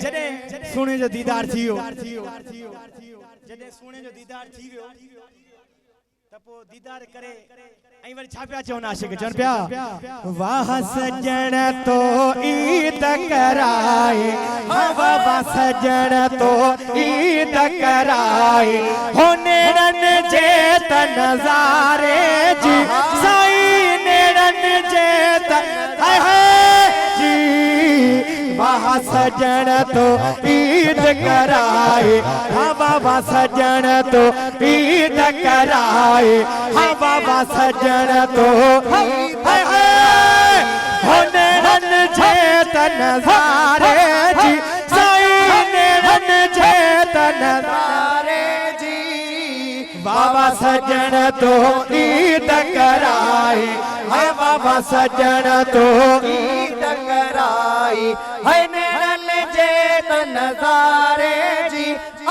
जने सोने जो दीदार थियो जने सोने जो दीदार थी वियो तपो दीदार करे आई वर छा पिया चवन आशिक चवन पिया वाह सजण तो ईद कराए वाह सजण तो ईद कराए हो नेड़न जे त नजारे जी साई नेड़न जे त हाय हाय जी वाह सजण तो ईद कराए वाह सजण तो ईद कराए वाह सजण तो हाय हाय हो नेड़न जे त नजारे जी साई नेड़न जे त नजारे जी बाबा सजण तो ईद कराए बाबा सजण तो ईद कराई है नेड़न जे त नजारे जी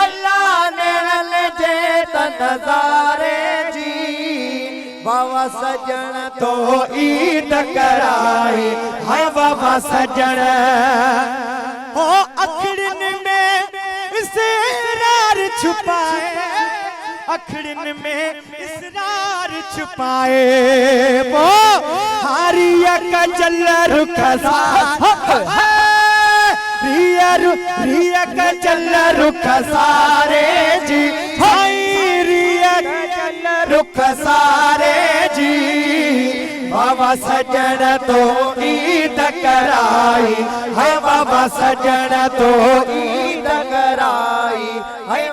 अल्लाह नेड़न जे त नजारे जी बाबा सजण तो ईद कराई है बाबा सजण ओ अखड़न में इसरार छुपाए अखड़न में इसरार छुपाए वो हारिया का जल रुखसा रिया का जल रुखसारे जी हाय रिया का जल रुखसारे जी बाबा सजण तो ईद कराई है बाबा सजण तो ईद कराई है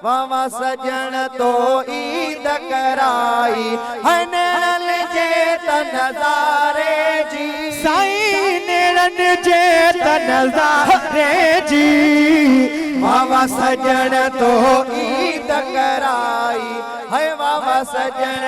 बाबा सजण तो ईद कराई है नेड़न जे त नजारे जी साई नेड़न जे त नजारे जी बाबा सजण तो ईद कराई है बाबा सजण